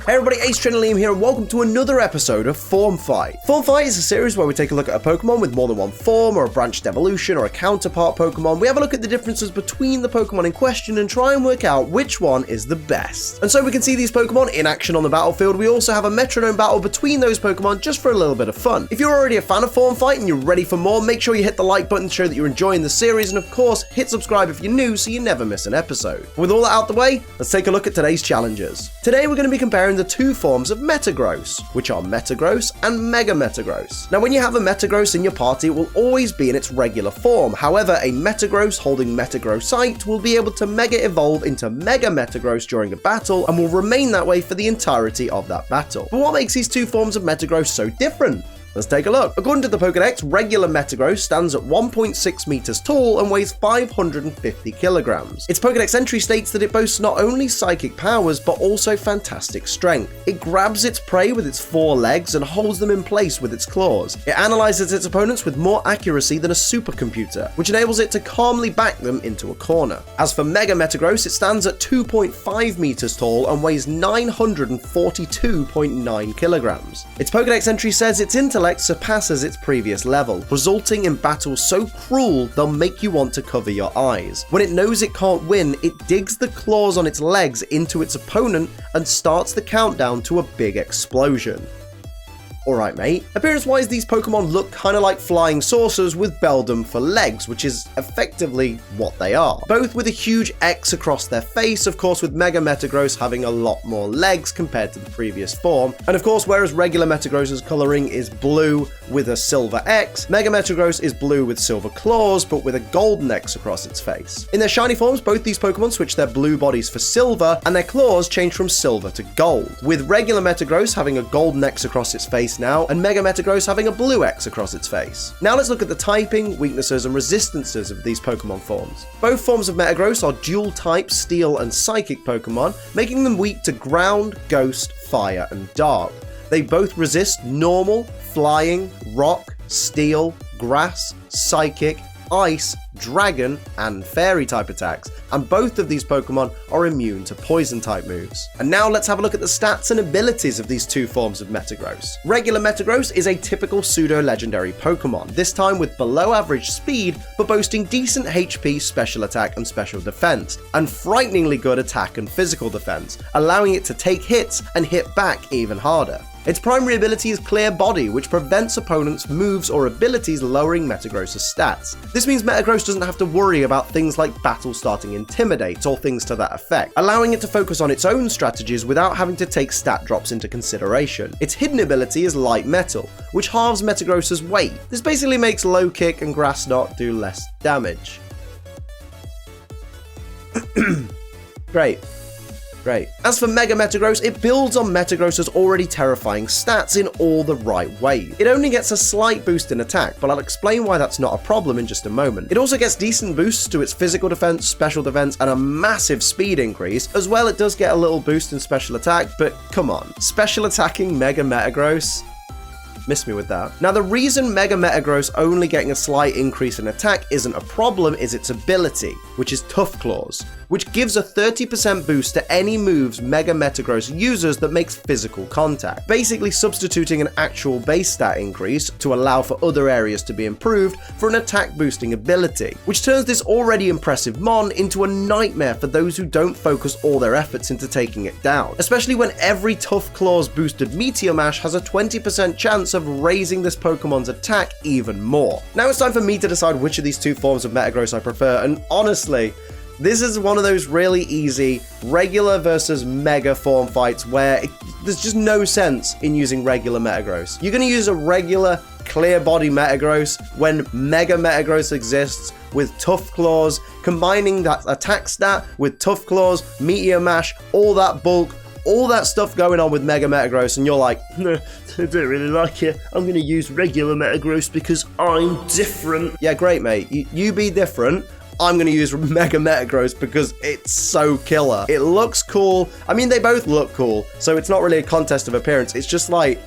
Hey everybody, Ace Trainer Liam here and welcome to another episode of Form Fight. Form Fight is a series where we take a look at a Pokemon with more than one form, or a branched evolution, or a counterpart Pokemon. We have a look at the differences between the Pokemon in question and try and work out which one is the best. And so we can see these Pokemon in action on the battlefield. We also have a Metronome Battle between those Pokemon just for a little bit of fun. If you're already a fan of Form Fight and you're ready for more, make sure you hit the like button to show that you're enjoying the series, and of course, hit subscribe if you're new so you never miss an episode. With all that out the way, let's take a look at today's challenges. Today we're going to be comparing the two forms of Metagross, which are Metagross and Mega Metagross. Now when you have a Metagross in your party, it will always be in its regular form. However, a Metagross holding Metagrossite will be able to Mega Evolve into Mega Metagross during a battle and will remain that way for the entirety of that battle. But what makes these two forms of Metagross so different? Let's take a look. According to the Pokédex, regular Metagross stands at 1.6 meters tall and weighs 550 kilograms. Its Pokédex entry states that it boasts not only psychic powers, but also fantastic strength. It grabs its prey with its four legs and holds them in place with its claws. It analyzes its opponents with more accuracy than a supercomputer, which enables it to calmly back them into a corner. As for Mega Metagross, it stands at 2.5 meters tall and weighs 942.9 kilograms. Its Pokédex entry says its intellect surpasses its previous level, resulting in battles so cruel they'll make you want to cover your eyes. When it knows it can't win, it digs the claws on its legs into its opponent and starts the countdown to a big explosion. Alright mate. Appearance-wise, these Pokemon look kinda like flying saucers with Beldum for legs, which is effectively what they are. Both with a huge X across their face, of course with Mega Metagross having a lot more legs compared to the previous form. And of course, whereas regular Metagross's colouring is blue with a silver X, Mega Metagross is blue with silver claws, but with a golden X across its face. In their shiny forms, both these Pokemon switch their blue bodies for silver, and their claws change from silver to gold, with regular Metagross having a golden X across its face now, and Mega Metagross having a blue X across its face. Now let's look at the typing, weaknesses, and resistances of these Pokemon forms. Both forms of Metagross are dual-type Steel and Psychic Pokemon, making them weak to Ground, Ghost, Fire, and Dark. They both resist Normal, Flying, Rock, Steel, Grass, Psychic, Ice, Dragon, and Fairy type attacks, and both of these Pokemon are immune to Poison type moves. And now let's have a look at the stats and abilities of these two forms of Metagross. Regular Metagross is a typical pseudo-legendary Pokemon, this time with below average speed, but boasting decent HP, special attack, and special defense, and frighteningly good attack and physical defense, allowing it to take hits and hit back even harder. Its primary ability is Clear Body, which prevents opponents' moves or abilities lowering Metagross's stats. This means Metagross doesn't have to worry about things like battle starting Intimidate or things to that effect, allowing it to focus on its own strategies without having to take stat drops into consideration. Its hidden ability is Light Metal, which halves Metagross's weight. This basically makes Low Kick and Grass Knot do less damage. Great. As for Mega Metagross, it builds on Metagross's already terrifying stats in all the right ways. It only gets a slight boost in attack, but I'll explain why that's not a problem in just a moment. It also gets decent boosts to its physical defense, special defense, and a massive speed increase. As well, it does get a little boost in special attack, but come on. Special attacking Mega Metagross? Miss me with that. Now the reason Mega Metagross only getting a slight increase in attack isn't a problem is its ability, which is Tough Claws, which gives a 30% boost to any moves Mega Metagross uses that makes physical contact, basically substituting an actual base stat increase to allow for other areas to be improved for an attack boosting ability, which turns this already impressive Mon into a nightmare for those who don't focus all their efforts into taking it down, especially when every Tough Claws boosted Meteor Mash has a 20% chance of raising this Pokemon's attack even more. Now it's time for me to decide which of these two forms of Metagross I prefer, and honestly, this is one of those really easy regular versus Mega form fights where there's just no sense in using regular Metagross. You're going to use a regular Clear Body Metagross when Mega Metagross exists with Tough Claws, combining that attack stat with Tough Claws, Meteor Mash, all that bulk, all that stuff going on with Mega Metagross, and you're like, I don't really like it. I'm going to use regular Metagross because I'm different. Yeah, great, mate. You be different. I'm going to use Mega Metagross because it's so killer. It looks cool. I mean, they both look cool, so it's not really a contest of appearance. It's just like,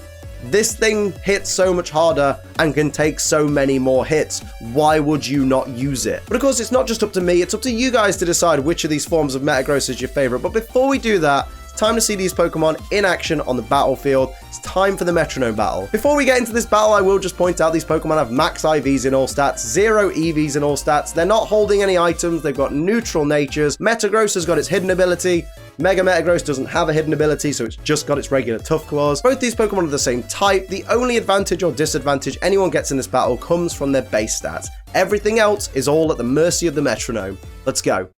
this thing hits so much harder and can take so many more hits. Why would you not use it? But of course, it's not just up to me. It's up to you guys to decide which of these forms of Metagross is your favorite. But before we do that, It's time to see these Pokemon in action on the battlefield. It's time for the Metronome Battle. Before we get into this battle, I will just point out these Pokemon have max IVs in all stats, 0 EVs in all stats. They're not holding any items. They've got neutral natures. Metagross has got its hidden ability. Mega Metagross doesn't have a hidden ability, so it's just got its regular Tough Claws. Both these Pokemon are the same type. The only advantage or disadvantage anyone gets in this battle comes from their base stats. Everything else is all at the mercy of the Metronome. Let's go.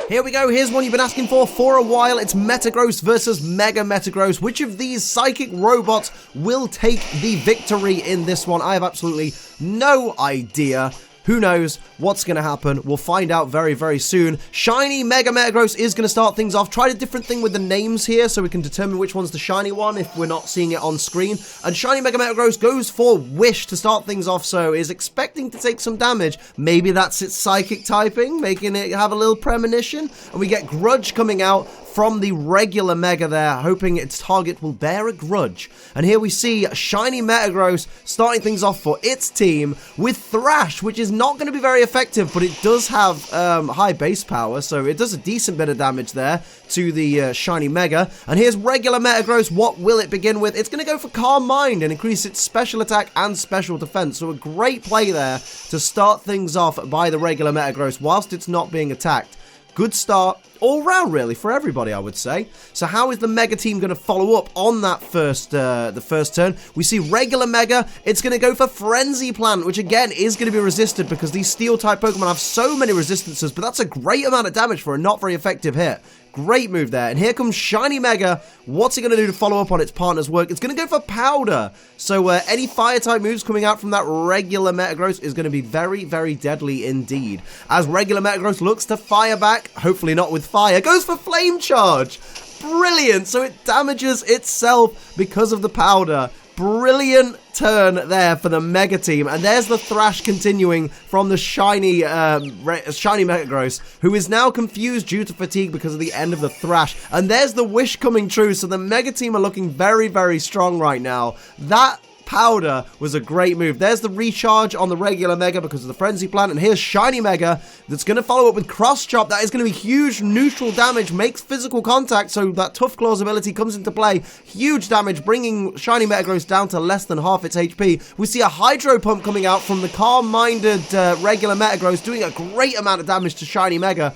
Here we go, here's one you've been asking for a while. It's Metagross versus Mega Metagross. Which of these psychic robots will take the victory in this one? I have absolutely no idea. Who knows what's going to happen? We'll find out very, very soon. Shiny Mega Metagross is going to start things off. Tried a different thing with the names here so we can determine which one's the shiny one if we're not seeing it on screen. And Shiny Mega Metagross goes for Wish to start things off, so is expecting to take some damage. Maybe that's its psychic typing, making it have a little premonition. And we get Grudge coming out from the regular Mega there, hoping its target will bear a grudge. And here we see Shiny Metagross starting things off for its team with Thrash, which is not going to be very effective, but it does have high base power, so it does a decent bit of damage there to the Shiny Mega. And here's regular Metagross. What will it begin with? It's going to go for Calm Mind and increase its special attack and special defense. So a great play there to start things off by the regular Metagross whilst it's not being attacked. Good start all round, really, for everybody, I would say. So how is the Mega team going to follow up on that the first turn? We see regular Mega. It's going to go for Frenzy Plant, which again is going to be resisted because these Steel-type Pokemon have so many resistances, but that's a great amount of damage for a not very effective hit. Great move there. And here comes Shiny Mega. What's it going to do to follow up on its partner's work? It's going to go for Powder. So any Fire-type moves coming out from that regular Metagross is going to be very, very deadly indeed. As regular Metagross looks to fire back, hopefully not with fire, goes for Flame Charge. Brilliant. So it damages itself because of the Powder. Brilliant turn there for the Mega team. And there's the Thrash continuing from the Shiny Metagross, who is now confused due to fatigue because of the end of the Thrash. And there's the Wish coming true. So the Mega team are looking very, very strong right now. That Powder was a great move. There's the recharge on the regular Mega because of the Frenzy Plant, and here's Shiny Mega that's going to follow up with Cross Chop. That is going to be huge neutral damage, makes physical contact, so that Tough Claws ability comes into play. Huge damage, bringing Shiny Metagross down to less than half its HP. We see a Hydro Pump coming out from the calm-minded regular Metagross, doing a great amount of damage to Shiny Mega.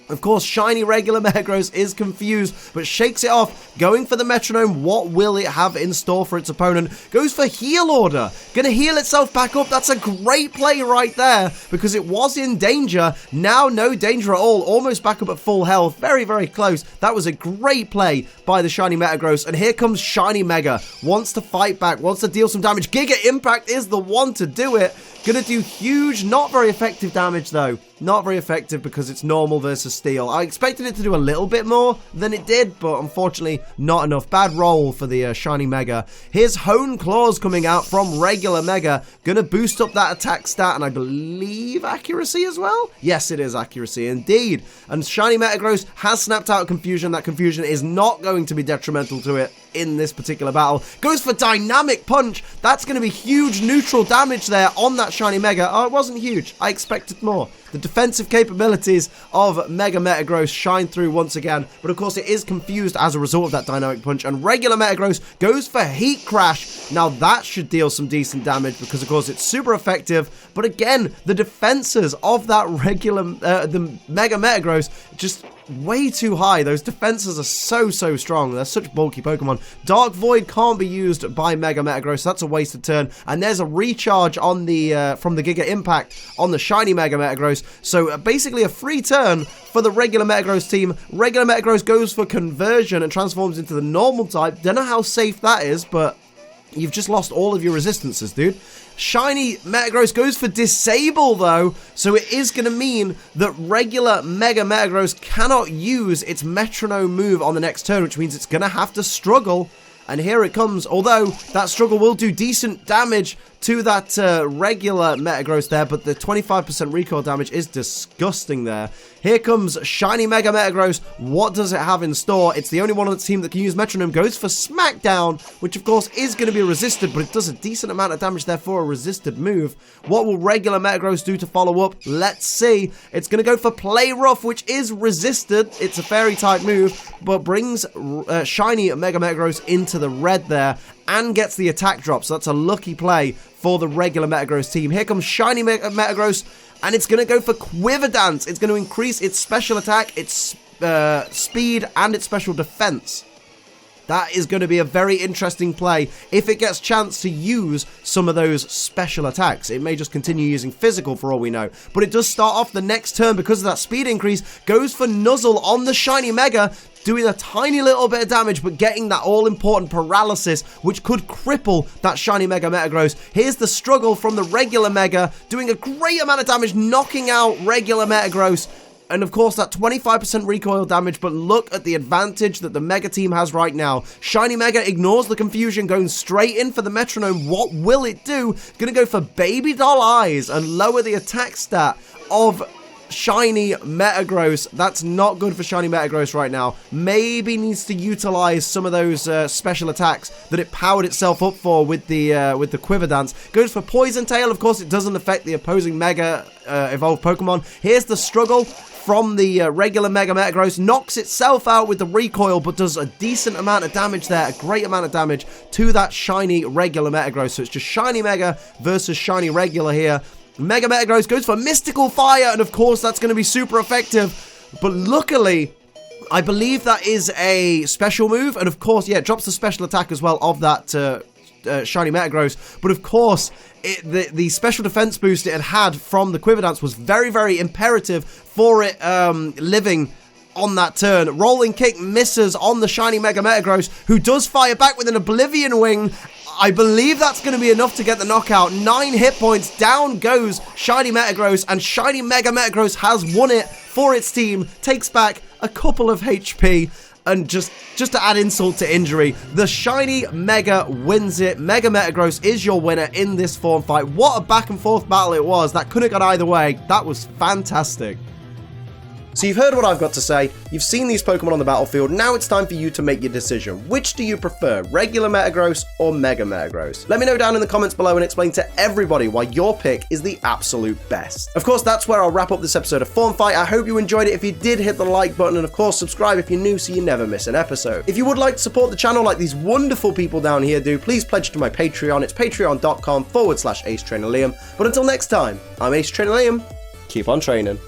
Of course, Shiny regular Metagross is confused, but shakes it off, going for the Metronome. What will it have in store for its opponent? Goes for Heal Order. Going to heal itself back up. That's a great play right there, because it was in danger. Now no danger at all. Almost back up at full health. Very, very close. That was a great play by the Shiny Metagross. And here comes Shiny Mega. Wants to fight back. Wants to deal some damage. Giga Impact is the one to do it. Gonna do huge, not very effective damage though. Not very effective because it's normal versus steel. I expected it to do a little bit more than it did, but unfortunately not enough. Bad roll for the Shiny Mega. Here's Hone Claws coming out from regular Mega. Gonna boost up that attack stat and I believe accuracy as well? Yes, it is accuracy indeed. And Shiny Metagross has snapped out of Confusion. That Confusion is not going to be detrimental to it in this particular battle. Goes for Dynamic Punch. That's going to be huge neutral damage there on that Shiny Mega. Oh, it wasn't huge. I expected more. The defensive capabilities of Mega Metagross shine through once again, but of course it is confused as a result of that Dynamic Punch, and regular Metagross goes for Heat Crash. Now that should deal some decent damage because of course it's super effective, but again, the defenses of that regular, the Mega Metagross, just way too high. Those defenses are so strong. They're such bulky Pokemon. Dark Void can't be used by Mega Metagross. That's a wasted turn. And there's a recharge on the from the Giga Impact on the Shiny Mega Metagross. So basically a free turn for the regular Metagross team. Regular Metagross goes for Conversion and transforms into the normal type. Don't know how safe that is, but you've just lost all of your resistances, dude. Shiny Metagross goes for Disable, though, so it is going to mean that regular Mega Metagross cannot use its Metronome move on the next turn, which means it's going to have to struggle. And here it comes, although that struggle will do decent damage to that regular Metagross there, but the 25% recoil damage is disgusting there. Here comes shiny Mega Metagross. What does it have in store? It's the only one on the team that can use Metronome. Goes for Smackdown, which of course is going to be resisted, but it does a decent amount of damage there for a resisted move. What will regular Metagross do to follow up? Let's see. It's going to go for Play Rough, which is resisted. It's a fairy type move, but brings shiny Mega Metagross into the red there and gets the attack drop. So that's a lucky play for the regular Metagross team. Here comes shiny Metagross, and it's going to go for Quiver Dance. It's going to increase its special attack, its speed, and its special defense. That is going to be a very interesting play if it gets chance to use some of those special attacks. It may just continue using physical for all we know. But it does start off the next turn because of that speed increase. Goes for Nuzzle on the shiny Mega, doing a tiny little bit of damage, but getting that all-important paralysis, which could cripple that shiny Mega Metagross. Here's the struggle from the regular Mega, doing a great amount of damage, knocking out regular Metagross. And of course, that 25% recoil damage, but look at the advantage that the Mega team has right now. Shiny Mega ignores the confusion, going straight in for the Metronome. What will it do? Gonna go for Baby Doll Eyes and lower the attack stat of shiny Metagross. That's not good for shiny Metagross right now. Maybe needs to utilize some of those special attacks that it powered itself up for with the Quiver Dance. Goes for Poison Tail. Of course, it doesn't affect the opposing Mega evolved Pokemon. Here's the struggle from the regular Mega Metagross. Knocks itself out with the recoil, but does a decent amount of damage there, a great amount of damage to that shiny regular Metagross. So it's just shiny Mega versus shiny regular here. Mega Metagross goes for Mystical Fire, and of course that's going to be super effective. But luckily, I believe that is a special move, and of course, yeah, it drops the special attack as well of that shiny Metagross. But of course, the special defense boost it had from the Quiver Dance was very, very imperative for it living on that turn. Rolling Kick misses on the shiny Mega Metagross, who does fire back with an Oblivion Wing. I believe that's going to be enough to get the knockout. 9 hit points, down goes shiny Metagross, and shiny Mega Metagross has won it for its team, takes back a couple of HP, and just to add insult to injury, the shiny Mega wins it. Mega Metagross is your winner in this form fight. What a back and forth battle it was. That could have gone either way. That was fantastic. So you've heard what I've got to say, you've seen these Pokemon on the battlefield, now it's time for you to make your decision. Which do you prefer, regular Metagross or Mega Metagross? Let me know down in the comments below and explain to everybody why your pick is the absolute best. Of course, that's where I'll wrap up this episode of Form Fight. I hope you enjoyed it. If you did, hit the like button, and of course subscribe if you're new so you never miss an episode. If you would like to support the channel like these wonderful people down here do, please pledge to my Patreon. It's patreon.com/AceTrainerLiam. But until next time, I'm Ace Trainer Liam. Keep on training.